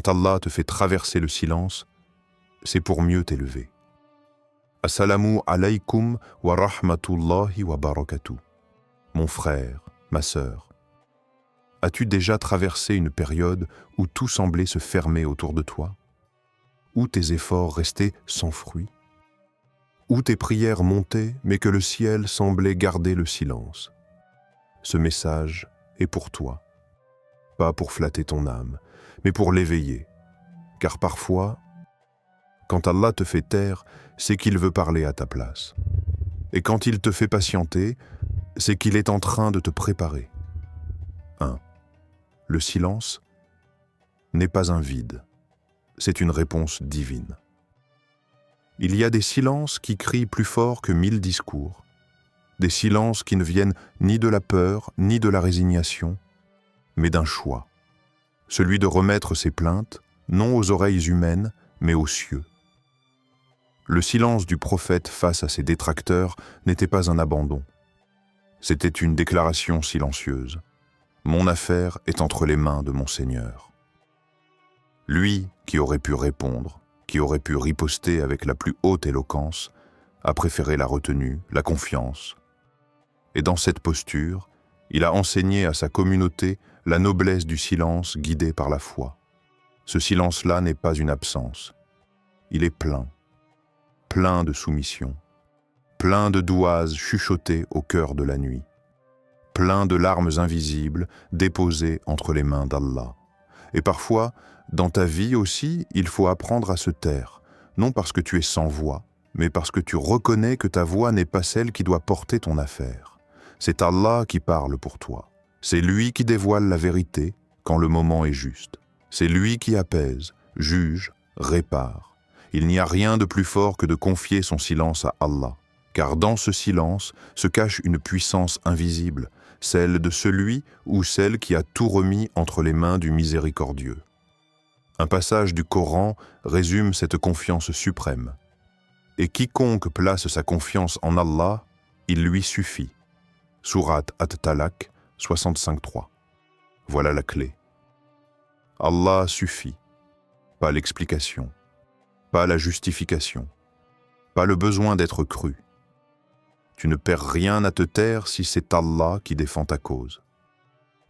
Quand Allah te fait traverser le silence, c'est pour mieux t'élever. Assalamu alaykum wa rahmatullahi wa barakatuh. Mon frère, ma sœur, as-tu déjà traversé une période où tout semblait se fermer autour de toi? Où tes efforts restaient sans fruit? Où tes prières montaient, mais que le ciel semblait garder le silence? Ce message est pour toi, pas pour flatter ton âme, mais pour l'éveiller. Car parfois, quand Allah te fait taire, c'est qu'il veut parler à ta place. Et quand il te fait patienter, c'est qu'il est en train de te préparer. 1. Le silence n'est pas un vide, c'est une réponse divine. Il y a des silences qui crient plus fort que 1000 discours, des silences qui ne viennent ni de la peur, ni de la résignation, mais d'un choix, celui de remettre ses plaintes, non aux oreilles humaines, mais aux cieux. Le silence du prophète face à ses détracteurs n'était pas un abandon. C'était une déclaration silencieuse. Mon affaire est entre les mains de mon Seigneur. Lui, qui aurait pu répondre, qui aurait pu riposter avec la plus haute éloquence, a préféré la retenue, la confiance. Et dans cette posture, il a enseigné à sa communauté la noblesse du silence guidé par la foi. Ce silence-là n'est pas une absence. Il est plein de soumission, plein de douazes chuchotées au cœur de la nuit, plein de larmes invisibles déposées entre les mains d'Allah. Et parfois, dans ta vie aussi, il faut apprendre à se taire, non parce que tu es sans voix, mais parce que tu reconnais que ta voix n'est pas celle qui doit porter ton affaire. C'est Allah qui parle pour toi. C'est lui qui dévoile la vérité quand le moment est juste. C'est lui qui apaise, juge, répare. Il n'y a rien de plus fort que de confier son silence à Allah, car dans ce silence se cache une puissance invisible, celle de celui ou celle qui a tout remis entre les mains du miséricordieux. Un passage du Coran résume cette confiance suprême. Et quiconque place sa confiance en Allah, il lui suffit. Sourate At-Talaq 65.3. Voilà la clé. Allah suffit, pas l'explication, pas la justification, pas le besoin d'être cru. Tu ne perds rien à te taire si c'est Allah qui défend ta cause.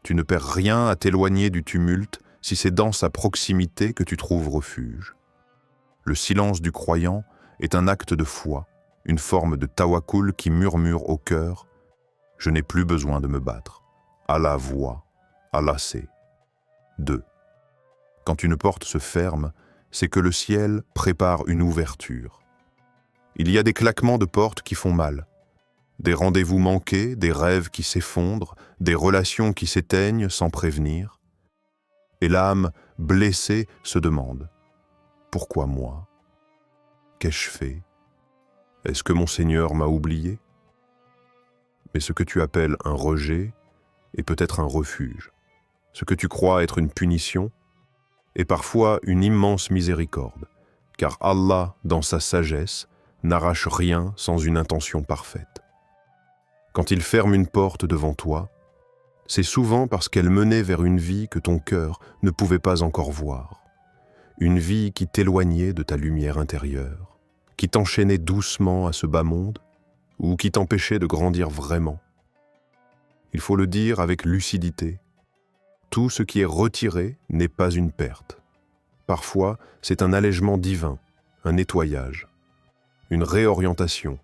Tu ne perds rien à t'éloigner du tumulte si c'est dans sa proximité que tu trouves refuge. Le silence du croyant est un acte de foi, une forme de tawakkul qui murmure au cœur « Je n'ai plus besoin de me battre. Allah voit, Allah sait. » 2. Quand une porte se ferme, c'est que le ciel prépare une ouverture. Il y a des claquements de portes qui font mal, des rendez-vous manqués, des rêves qui s'effondrent, des relations qui s'éteignent sans prévenir. Et l'âme, blessée, se demande « Pourquoi moi? Qu'ai-je fait? Est-ce que mon Seigneur m'a oublié ?» Mais ce que tu appelles un rejet est peut-être un refuge. Ce que tu crois être une punition est parfois une immense miséricorde, car Allah, dans sa sagesse, n'arrache rien sans une intention parfaite. Quand il ferme une porte devant toi, c'est souvent parce qu'elle menait vers une vie que ton cœur ne pouvait pas encore voir, une vie qui t'éloignait de ta lumière intérieure, qui t'enchaînait doucement à ce bas monde, ou qui t'empêchait de grandir vraiment. Il faut le dire avec lucidité, tout ce qui est retiré n'est pas une perte. Parfois, c'est un allègement divin, un nettoyage, une réorientation.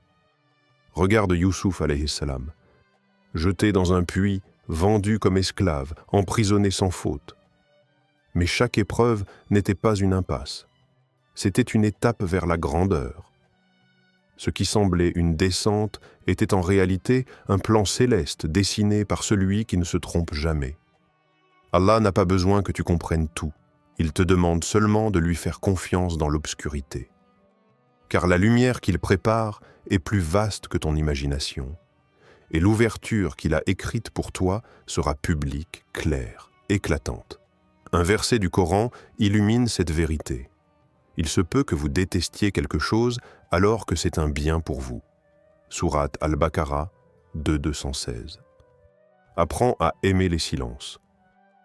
Regarde Youssouf alayhi salam, jeté dans un puits, vendu comme esclave, emprisonné sans faute. Mais chaque épreuve n'était pas une impasse. C'était une étape vers la grandeur. Ce qui semblait une descente était en réalité un plan céleste dessiné par celui qui ne se trompe jamais. Allah n'a pas besoin que tu comprennes tout. Il te demande seulement de lui faire confiance dans l'obscurité. Car la lumière qu'il prépare est plus vaste que ton imagination. Et l'ouverture qu'il a écrite pour toi sera publique, claire, éclatante. Un verset du Coran illumine cette vérité. Il se peut que vous détestiez quelque chose alors que c'est un bien pour vous. Sourate Al-Baqarah 2.216. Apprends à aimer les silences,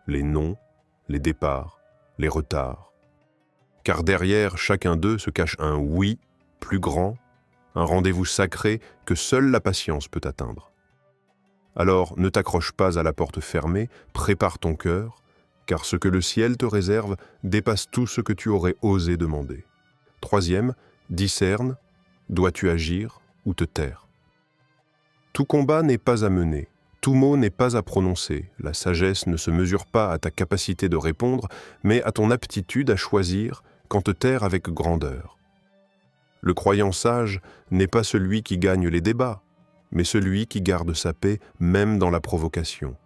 les non, les départs, les retards, car derrière chacun d'eux se cache un oui plus grand, un rendez-vous sacré que seule la patience peut atteindre. Alors ne t'accroche pas à la porte fermée, prépare ton cœur, car ce que le ciel te réserve dépasse tout ce que tu aurais osé demander. Troisième, discerne, dois-tu agir ou te taire? Tout combat n'est pas à mener, tout mot n'est pas à prononcer, la sagesse ne se mesure pas à ta capacité de répondre, mais à ton aptitude à choisir quand te taire avec grandeur. Le croyant sage n'est pas celui qui gagne les débats, mais celui qui garde sa paix même dans la provocation.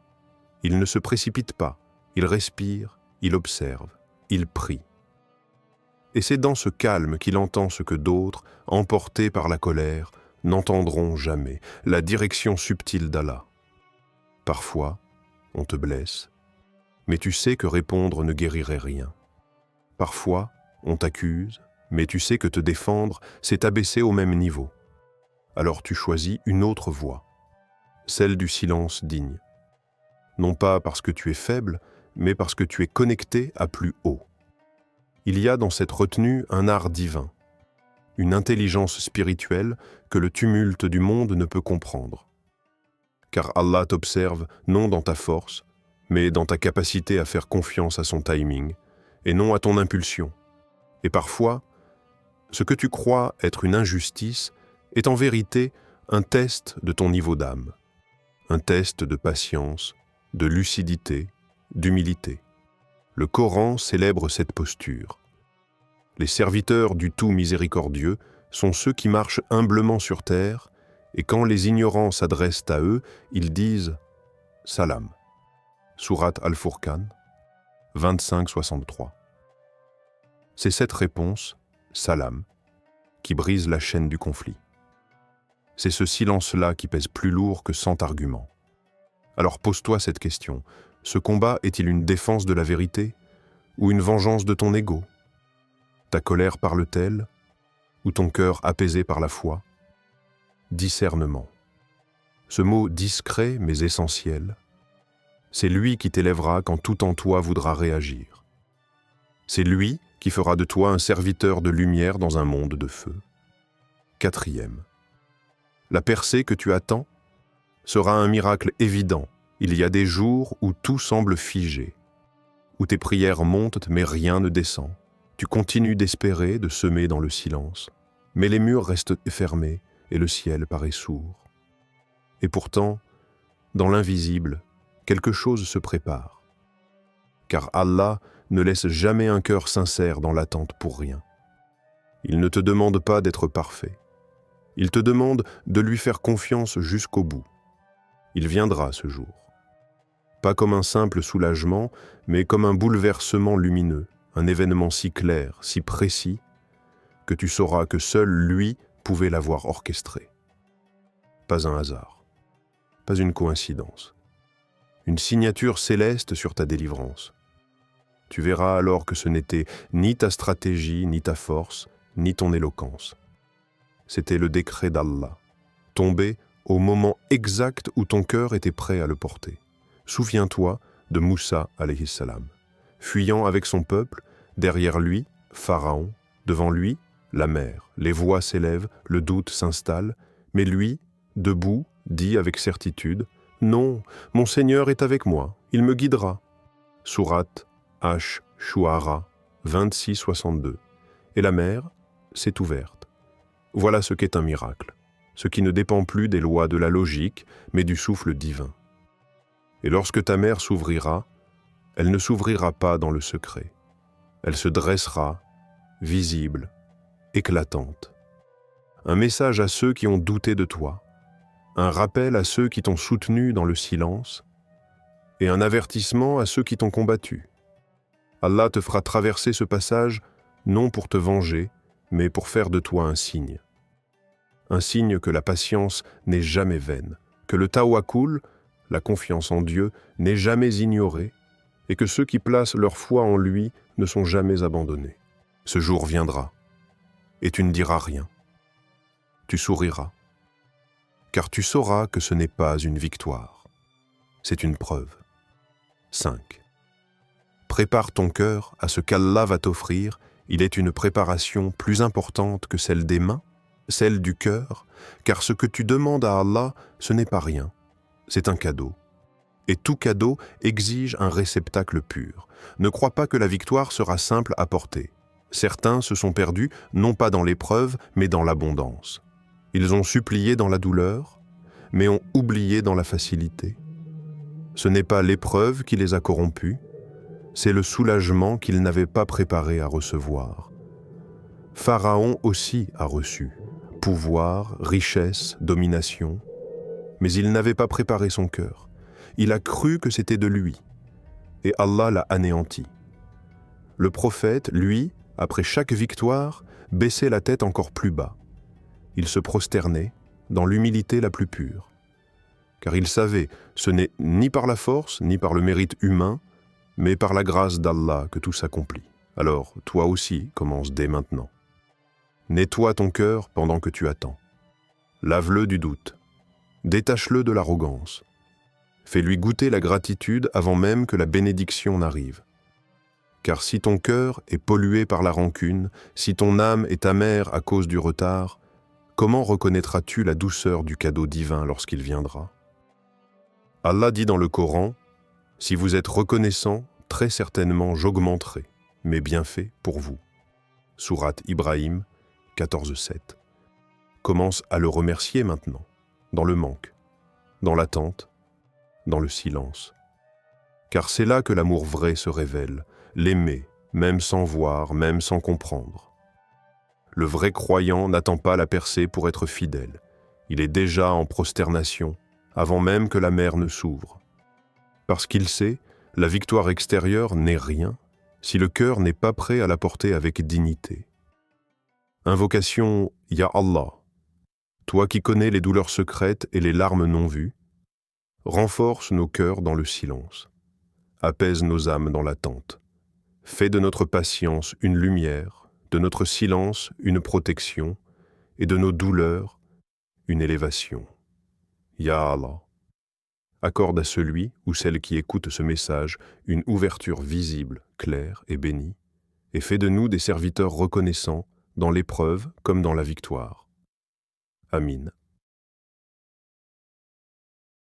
Il ne se précipite pas, il respire, il observe, il prie. Et c'est dans ce calme qu'il entend ce que d'autres, emportés par la colère, n'entendront jamais, la direction subtile d'Allah. Parfois, on te blesse, mais tu sais que répondre ne guérirait rien. Parfois, on t'accuse, mais tu sais que te défendre, c'est t'abaisser au même niveau. Alors tu choisis une autre voie, celle du silence digne. Non pas parce que tu es faible, mais parce que tu es connecté à plus haut. Il y a dans cette retenue un art divin, une intelligence spirituelle que le tumulte du monde ne peut comprendre. Car Allah t'observe non dans ta force, mais dans ta capacité à faire confiance à son timing, et non à ton impulsion. Et parfois, ce que tu crois être une injustice est en vérité un test de ton niveau d'âme, un test de patience, de lucidité, d'humilité. Le Coran célèbre cette posture. Les serviteurs du tout miséricordieux sont ceux qui marchent humblement sur terre, et quand les ignorants s'adressent à eux, ils disent « Salam ». Sourate Al-Furqan, 25-63. C'est cette réponse, « Salam », qui brise la chaîne du conflit. C'est ce silence-là qui pèse plus lourd que 100 arguments. Alors pose-toi cette question, ce combat est-il une défense de la vérité ou une vengeance de ton ego? Ta colère parle-t-elle ou ton cœur apaisé par la foi? Discernement. Ce mot discret mais essentiel, c'est lui qui t'élèvera quand tout en toi voudra réagir. C'est lui qui fera de toi un serviteur de lumière dans un monde de feu. Quatrième. La percée que tu attends sera un miracle évident. Il y a des jours où tout semble figé, où tes prières montent mais rien ne descend. Tu continues d'espérer, de semer dans le silence, mais les murs restent fermés et le ciel paraît sourd. Et pourtant, dans l'invisible, quelque chose se prépare. Car Allah ne laisse jamais un cœur sincère dans l'attente pour rien. Il ne te demande pas d'être parfait. Il te demande de lui faire confiance jusqu'au bout. Il viendra ce jour. Pas comme un simple soulagement, mais comme un bouleversement lumineux, un événement si clair, si précis, que tu sauras que seul lui pouvait l'avoir orchestré. Pas un hasard, pas une coïncidence. Une signature céleste sur ta délivrance. Tu verras alors que ce n'était ni ta stratégie, ni ta force, ni ton éloquence. C'était le décret d'Allah, tombé au moment exact où ton cœur était prêt à le porter. Souviens-toi de Moussa alayhi salam, fuyant avec son peuple, derrière lui, Pharaon, devant lui, la mer. Les voix s'élèvent, le doute s'installe, mais lui, debout, dit avec certitude, « Non, mon Seigneur est avec moi, il me guidera. » Sourate Ash-Shu'ara 26-62. Et la mer s'est ouverte. Voilà ce qu'est un miracle, ce qui ne dépend plus des lois de la logique, mais du souffle divin. Et lorsque ta mer s'ouvrira, elle ne s'ouvrira pas dans le secret. Elle se dressera, visible, éclatante. Un message à ceux qui ont douté de toi, un rappel à ceux qui t'ont soutenu dans le silence, et un avertissement à ceux qui t'ont combattu. Allah te fera traverser ce passage non pour te venger, mais pour faire de toi un signe. Un signe que la patience n'est jamais vaine, que le tawakkul, la confiance en Dieu, n'est jamais ignorée, et que ceux qui placent leur foi en lui ne sont jamais abandonnés. Ce jour viendra, et tu ne diras rien. Tu souriras, car tu sauras que ce n'est pas une victoire, c'est une preuve. 5. Prépare ton cœur à ce qu'Allah va t'offrir Il est une préparation plus importante que celle des mains, celle du cœur, car ce que tu demandes à Allah, ce n'est pas rien, c'est un cadeau. Et tout cadeau exige un réceptacle pur. Ne crois pas que la victoire sera simple à porter. Certains se sont perdus, non pas dans l'épreuve, mais dans l'abondance. Ils ont supplié dans la douleur, mais ont oublié dans la facilité. Ce n'est pas l'épreuve qui les a corrompus, c'est le soulagement qu'ils n'avaient pas préparé à recevoir. Pharaon aussi a reçu pouvoir, richesse, domination, mais il n'avait pas préparé son cœur. Il a cru que c'était de lui, et Allah l'a anéanti. Le prophète, lui, après chaque victoire, baissait la tête encore plus bas. Il se prosternait dans l'humilité la plus pure. Car il savait, ce n'est ni par la force, ni par le mérite humain, mais par la grâce d'Allah que tout s'accomplit. Alors, toi aussi, commence dès maintenant. Nettoie ton cœur pendant que tu attends. Lave-le du doute. Détache-le de l'arrogance. Fais-lui goûter la gratitude avant même que la bénédiction n'arrive. Car si ton cœur est pollué par la rancune, si ton âme est amère à cause du retard, comment reconnaîtras-tu la douceur du cadeau divin lorsqu'il viendra? Allah dit dans le Coran, « Si vous êtes reconnaissant, très certainement j'augmenterai mes bienfaits pour vous. » Sourate Ibrahim 14:7. Commence à le remercier maintenant, dans le manque, dans l'attente, dans le silence. Car c'est là que l'amour vrai se révèle, l'aimer, même sans voir, même sans comprendre. Le vrai croyant n'attend pas la percée pour être fidèle. Il est déjà en prosternation, avant même que la mer ne s'ouvre. Parce qu'il sait, la victoire extérieure n'est rien si le cœur n'est pas prêt à la porter avec dignité. Invocation Ya Allah, toi qui connais les douleurs secrètes et les larmes non vues, renforce nos cœurs dans le silence, apaise nos âmes dans l'attente, fais de notre patience une lumière, de notre silence une protection et de nos douleurs une élévation. Ya Allah, accorde à celui ou celle qui écoute ce message une ouverture visible, claire et bénie, et fais de nous des serviteurs reconnaissants dans l'épreuve comme dans la victoire. Amin.